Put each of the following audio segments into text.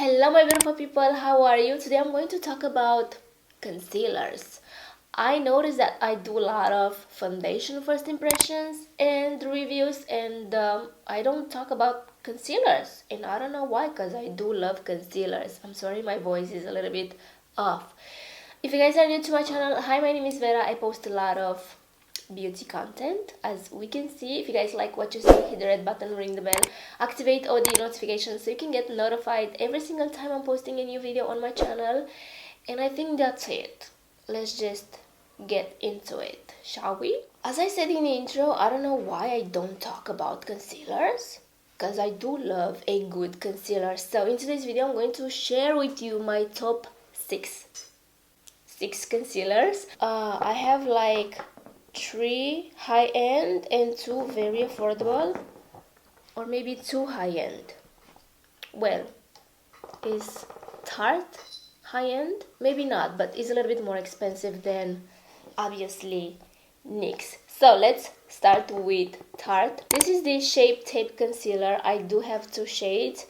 Hello my beautiful people, how are you? Today I'm going to talk about concealers. I noticed that I do a lot of foundation first impressions and reviews, and I don't talk about concealers, and I don't know why, because I do love concealers. I'm sorry my voice is a little bit off. If you guys are new to my channel, hi, my name is Vera. I post a lot of beauty content, as we can see. If you guys like what you see, hit the red button, ring the bell, activate all the notifications so you can get notified every single time I'm posting a new video on my channel. And I think that's it. Let's just get into it, shall we? As I said in the intro, I don't know why I don't talk about concealers, because I do love a good concealer. So in today's video I'm going to share with you my top six concealers. I have like 3 high-end and 2 very affordable, or maybe 2 high-end. Well, is Tarte high-end? Maybe not, but it's a little bit more expensive than obviously NYX. So let's start with Tarte. This is the Shape Tape Concealer. I do have 2 shades.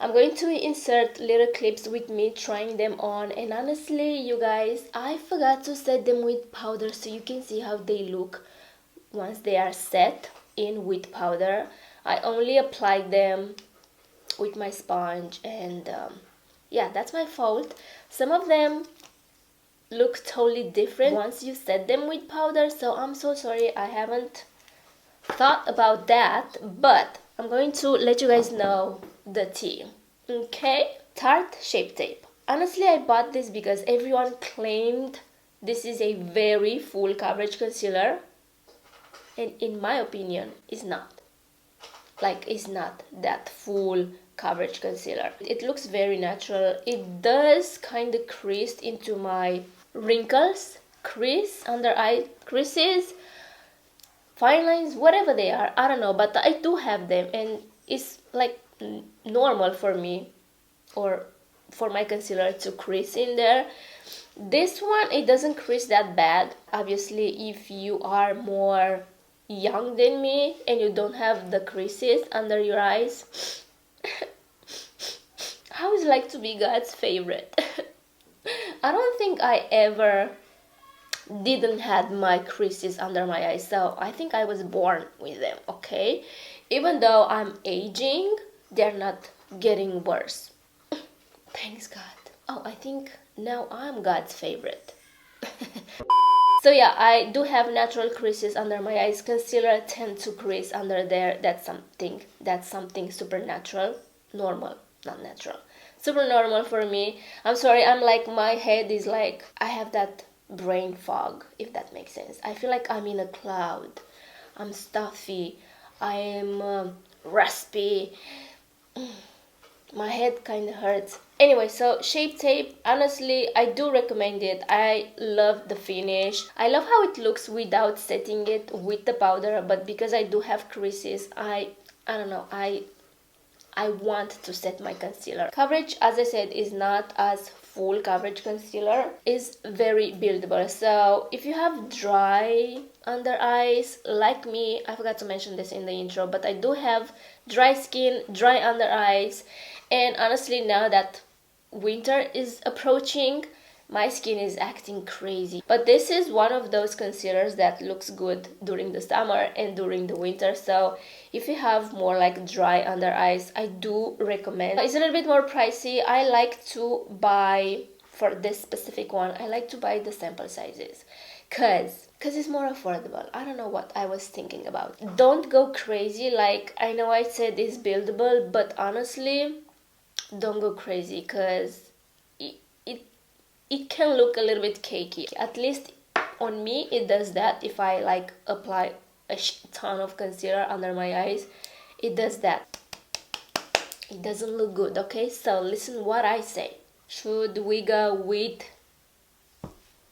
I'm going to insert little clips with me trying them on, and honestly you guys, I forgot to set them with powder so you can see how they look once they are set in with powder. I only applied them with my sponge, and yeah, that's my fault. Some of them look totally different once you set them with powder, so I'm so sorry I haven't thought about that, but I'm going to let you guys know the tea. Okay, Tarte Shape Tape. Honestly, I bought this because everyone claimed this is a very full coverage concealer, and in my opinion it's not. Like, it's not that full coverage concealer. It looks very natural. It does kind of crease into my wrinkles, under eye creases, fine lines, whatever they are, I don't know, but I do have them, and it's like normal for me, or for my concealer, to crease in there. This one, it doesn't crease that bad. Obviously, if you are more young than me and you don't have the creases under your eyes, how is it like to be God's favorite? I don't think I ever didn't had my creases under my eyes, so I think I was born with them, okay? Even though I'm aging, they're not getting worse. Thanks God. Oh, I think now I'm God's favorite. So yeah, I do have natural creases under my eyes. Concealer tend to crease under there. That's something supernatural. Normal, not natural. Super normal for me. I'm sorry, I'm like, my head is like, I have that brain fog, if that makes sense. I feel like I'm in a cloud. I'm stuffy. I am raspy. My head kind of hurts. Anyway, so Shape Tape, honestly, I do recommend it. I love the finish. I love how it looks without setting it with the powder, but because I do have creases, I don't know, I want to set my concealer. Coverage, as I said, is not as full coverage concealer. Is very buildable. So if you have dry under eyes like me, I forgot to mention this in the intro, but I do have dry skin, dry under eyes, and honestly now that winter is approaching, my skin is acting crazy. But this is one of those concealers that looks good during the summer and during the winter. So if you have more like dry under eyes, I do recommend. It's a little bit more pricey. I like to buy, for this specific one, I like to buy the sample sizes, cause it's more affordable. I don't know what I was thinking about. Don't go crazy. Like, I know I said it's buildable, but honestly, don't go crazy, cause it can look a little bit cakey. At least on me it does that. If I like apply a ton of concealer under my eyes, it does that. It doesn't look good, okay? So listen what I say. Should we go with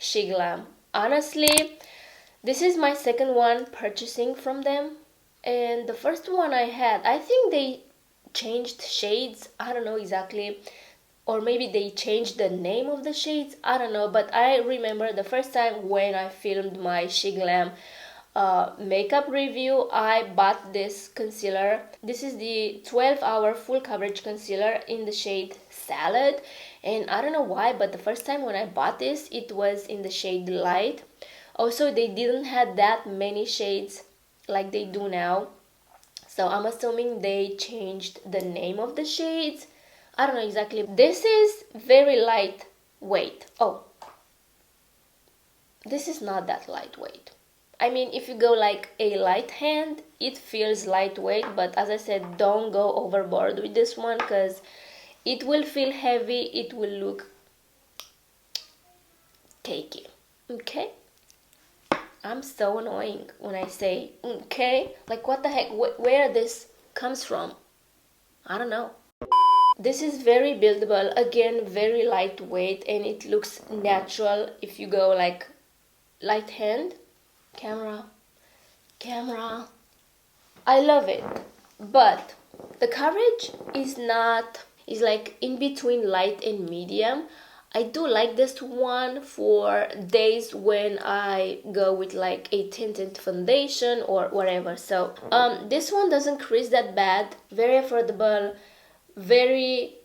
Sheglam? Honestly, this is my second one purchasing from them, and the first one I had, I think they changed shades. I don't know exactly, or maybe they changed the name of the shades, I don't know, but I remember the first time when I filmed my Sheglam makeup review, I bought this concealer. This is the 12-hour full coverage concealer in the shade Salad, and I don't know why, but the first time when I bought this, it was in the shade Light. Also, they didn't have that many shades like they do now, so I'm assuming they changed the name of the shades. I don't know exactly. This is very lightweight. Oh, this is not that lightweight. I mean, if you go like a light hand, it feels lightweight, but as I said, don't go overboard with this one because it will feel heavy, it will look cakey. Okay? I'm so annoying when I say okay. Like, what the heck? Where this comes from? I don't know. This is very buildable, again, very lightweight, and it looks natural if you go like light hand. Camera. I love it, but the coverage is like in between light and medium. I do like this one for days when I go with like a tinted foundation or whatever. So this one doesn't crease that bad, very affordable, very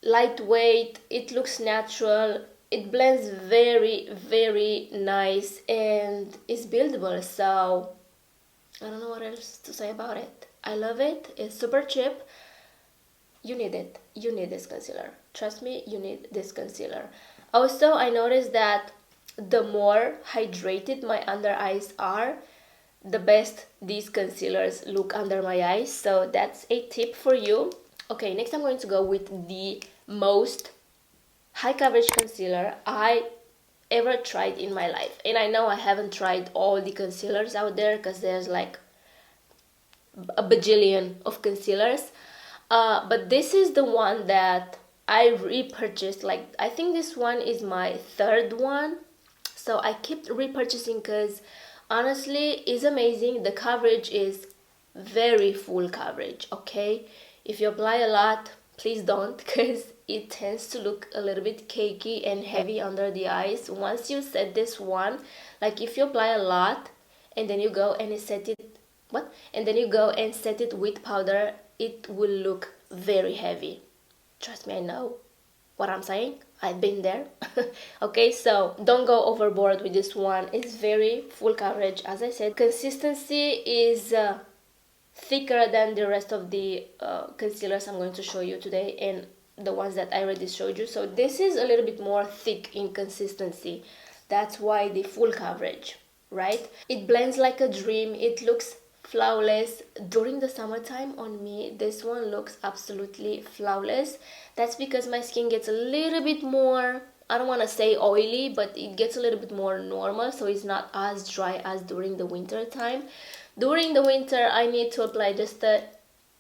lightweight, it looks natural, it blends very, very nice, and is buildable. So I don't know what else to say about it. I love it. It's super cheap. You need it. You need this concealer. Trust me, you need this concealer. Also, I noticed that the more hydrated my under eyes are, the best these concealers look under my eyes. So that's a tip for you. Okay, next I'm going to go with the most high coverage concealer I ever tried in my life. And I know I haven't tried all the concealers out there because there's like a bajillion of concealers. But this is the one that I repurchased. Like, I think this one is my third one. So I kept repurchasing because honestly, it's amazing. The coverage is very full coverage, okay? If you apply a lot, please don't, because it tends to look a little bit cakey and heavy under the eyes. Once you set this one, like if you apply a lot and then you go and set it, and then you go and set it with powder, it will look very heavy. Trust me, I know what I'm saying. I've been there. Okay, so don't go overboard with this one. It's very full coverage. As I said, consistency is thicker than the rest of the concealers I'm going to show you today, and the ones that I already showed you. So this is a little bit more thick in consistency. That's why the full coverage, right? It blends like a dream. It looks flawless. During the summertime on me, this one looks absolutely flawless. That's because my skin gets a little bit more, I don't want to say oily, but it gets a little bit more normal, so it's not as dry as during the winter time. During the winter, I need to apply just a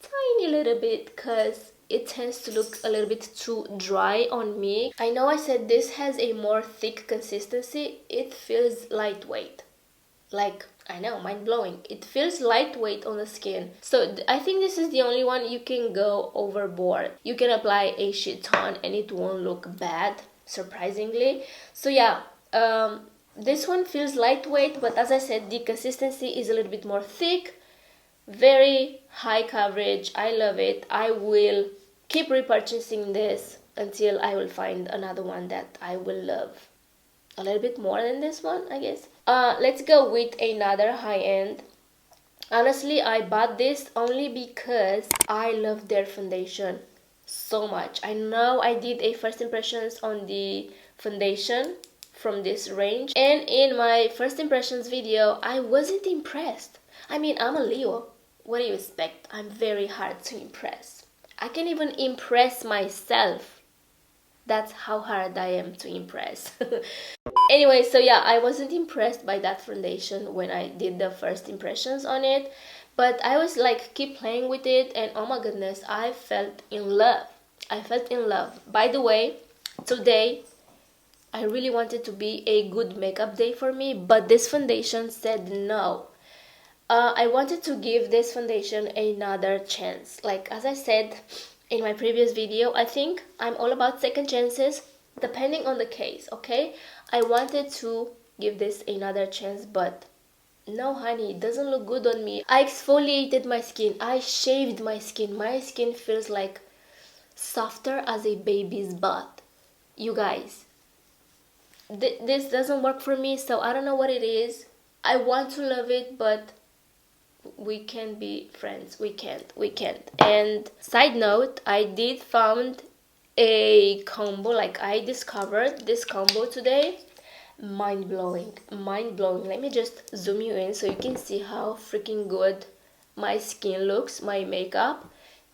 tiny little bit because it tends to look a little bit too dry on me. I know I said this has a more thick consistency. It feels lightweight. Like, I know, mind-blowing. It feels lightweight on the skin. So I think this is the only one you can go overboard. You can apply a shit ton and it won't look bad, surprisingly. So yeah, this one feels lightweight, but as I said, the consistency is a little bit more thick. Very high coverage. I love it. I will keep repurchasing this until I will find another one that I will love a little bit more than this one, I guess. Let's go with another high-end. Honestly, I bought this only because I love their foundation so much. I know I did a first impressions on the foundation from this range, and in my first impressions video, I wasn't impressed. I mean, I'm a Leo. What do you expect? I'm very hard to impress. I can't even impress myself. That's how hard I am to impress. Anyway, so yeah, I wasn't impressed by that foundation when I did the first impressions on it, but I was like, keep playing with it, and oh my goodness, I felt in love. I felt in love. By the way, today I really wanted to be a good makeup day for me, but this foundation said no. I wanted to give this foundation another chance. Like, as I said in my previous video, I think I'm all about second chances, depending on the case, okay? I wanted to give this another chance, but No, honey, it doesn't look good on me. I exfoliated my skin. I shaved my skin. My skin feels like softer as a baby's butt. You guys, this doesn't work for me, so I don't know what it is. I want to love it, but we can't be friends. We can't. And side note, I did found a combo, like I discovered this combo today. Mind-blowing, mind-blowing. Let me just zoom you in so you can see how freaking good my skin looks, my makeup,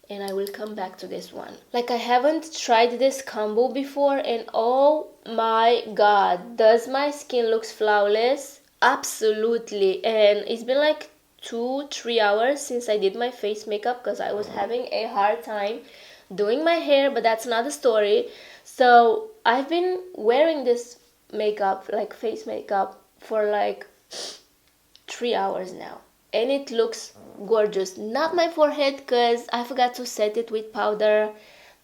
and I will come back to this one. Like, I haven't tried this combo before, and oh my god, does my skin looks flawless? Absolutely. And it's been like 2-3 hours since I did my face makeup because I was having a hard time doing my hair, but that's another story. So I've been wearing this makeup, like face makeup, for like 3 hours now, and it looks gorgeous. Not my forehead because I forgot to set it with powder,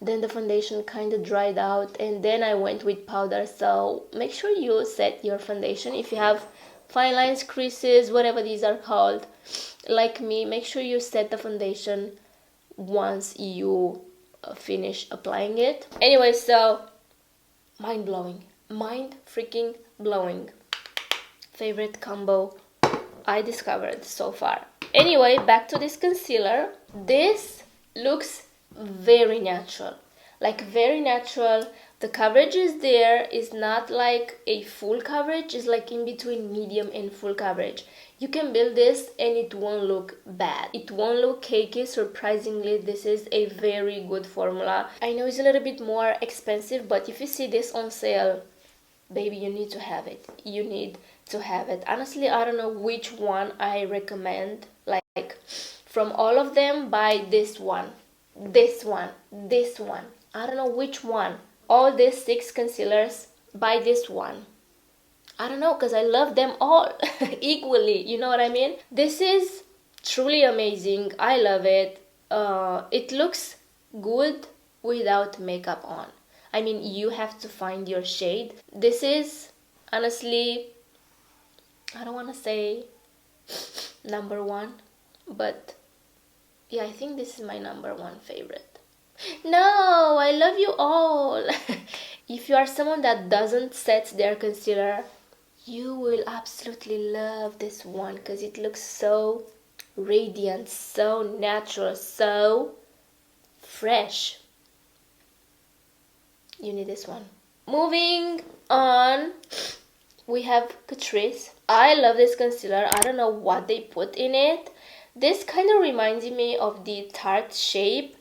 then the foundation kind of dried out, and then I went with powder. So make sure you set your foundation if you have fine lines, creases, whatever these are called, like me. Make sure you set the foundation once you finish applying it. Anyway, so mind-blowing, mind freaking blowing. Favorite combo I discovered so far. Anyway, back to this concealer. This looks very natural, like very natural. The coverage is there. It's not like a full coverage. It's like in between medium and full coverage. You can build this and it won't look bad. It won't look cakey. Surprisingly, this is a very good formula. I know it's a little bit more expensive, but if you see this on sale, baby, you need to have it. You need to have it. Honestly, I don't know which one I recommend. Like, from all of them, buy this one, this one, this one. I don't know which one. All these 6 concealers, buy this one. I don't know, because I love them all equally. You know what I mean? This is truly amazing. I love it. It looks good without makeup on. I mean, you have to find your shade. This is, honestly, I don't want to say number one, but yeah, I think this is my number one favorite. No, I love you all. If you are someone that doesn't set their concealer, you will absolutely love this one because it looks so radiant, so natural, so fresh. You need this one. Moving on, we have Catrice. I love this concealer. I don't know what they put in it. This kind of reminds me of the Tarte shape.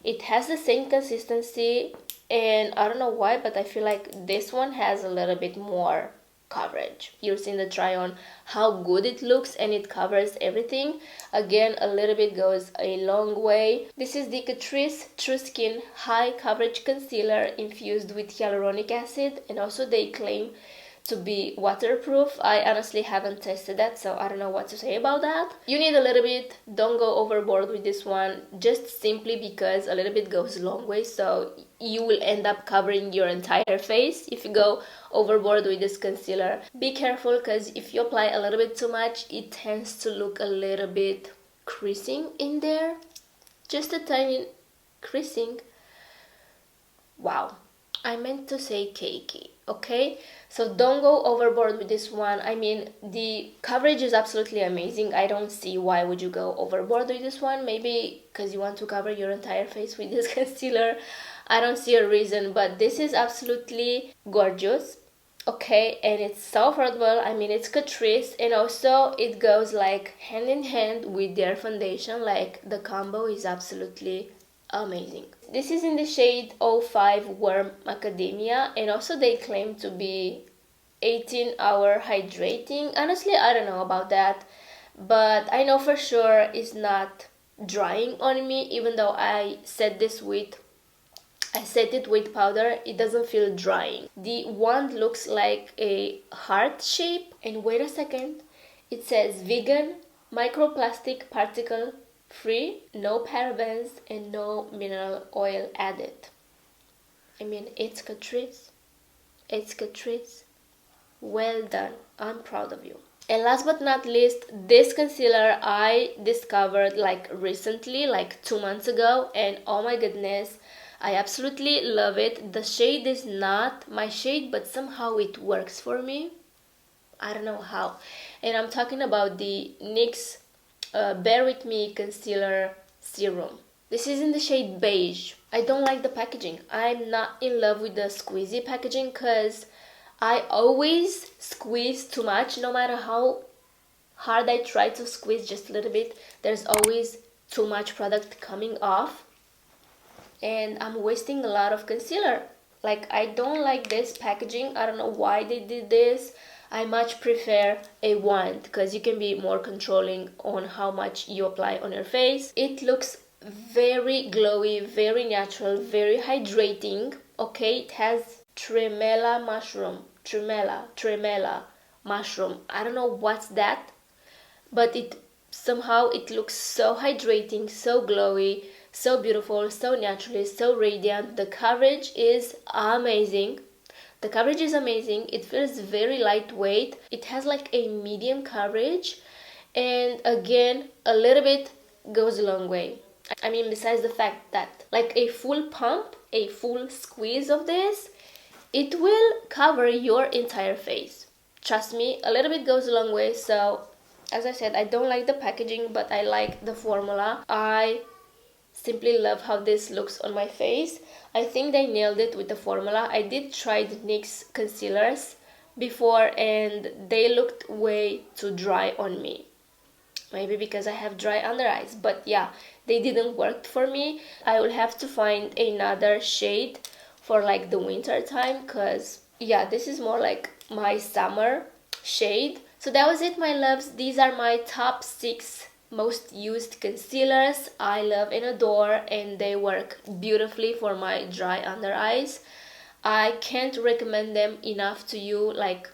It has the same consistency, and I don't know why, but I feel like this one has a little bit more coverage. You'll see in the try on how good it looks, and it covers everything. Again, a little bit goes a long way. This is the Catrice True Skin High Coverage Concealer infused with hyaluronic acid, and also they claim to be waterproof. I honestly haven't tested that, so I don't know what to say about that. You need a little bit. Don't go overboard with this one, just simply because a little bit goes a long way, so you will end up covering your entire face if you go overboard with this concealer. Be careful, because if you apply a little bit too much, it tends to look a little bit creasing in there. Just a tiny creasing. Wow, I meant to say cakey, okay? So don't go overboard with this one. I mean, the coverage is absolutely amazing. I don't see why would you go overboard with this one. Maybe because you want to cover your entire face with this concealer. I don't see a reason, but this is absolutely gorgeous, okay? And it's so affordable. I mean, it's Catrice, and also it goes like hand in hand with their foundation. Like, the combo is absolutely amazing. This is in the shade 05 Warm Macadamia, and also they claim to be 18-hour hydrating. Honestly, I don't know about that, but I know for sure it's not drying on me. Even though I set it with powder, it doesn't feel drying. The wand looks like a heart shape, and wait a second, it says vegan, microplastic particle free, no parabens, and no mineral oil added. I mean, it's Catrice. It's Catrice. Well done. I'm proud of you. And last but not least, this concealer I discovered like recently, like 2 months ago, and oh my goodness, I absolutely love it. The shade is not my shade, but somehow it works for me. I don't know how. And I'm talking about the NYX Bear With Me Concealer Serum. This is in the shade beige. I don't like the packaging. I'm not in love with the squeezy packaging because I always squeeze too much. No matter how hard I try to squeeze just a little bit, there's always too much product coming off. And I'm wasting a lot of concealer. Like, I don't like this packaging. I don't know why they did this. I much prefer a wand because you can be more controlling on how much you apply on your face. It looks very glowy, very natural, very hydrating. Okay, it has tremella mushroom. Tremella mushroom. I don't know what's that, but it looks so hydrating, so glowy, so beautiful, so naturally, so radiant. The coverage is amazing. It feels very lightweight. It has like a medium coverage, and again, a little bit goes a long way. I mean, besides the fact that like a full pump, a full squeeze of this, it will cover your entire face. Trust me, a little bit goes a long way. So as I said, I don't like the packaging, but I like the formula. I simply love how this looks on my face. I think they nailed it with the formula. I did try the NYX concealers before and they looked way too dry on me. Maybe because I have dry under eyes, but yeah, they didn't work for me. I will have to find another shade for like the winter time, because yeah, this is more like my summer shade. So that was it, my loves. These are my top 6 most used concealers I love and adore, and they work beautifully for my dry under eyes. I can't recommend them enough to you. Like,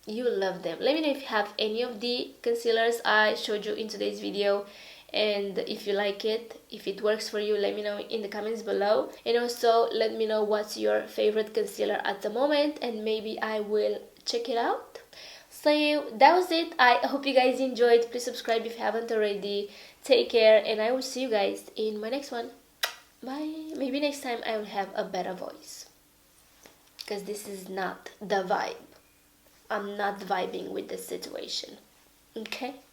you love them. Let me know if you have any of the concealers I showed you in today's video, and if you like it, if it works for you, let me know in the comments below. And also let me know what's your favorite concealer at the moment, and maybe I will check it out. So that was it. I hope you guys enjoyed. Please subscribe if you haven't already. Take care, and I will see you guys in my next one. Bye. Maybe next time I will have a better voice, because this is not the vibe. I'm not vibing with the situation. Okay?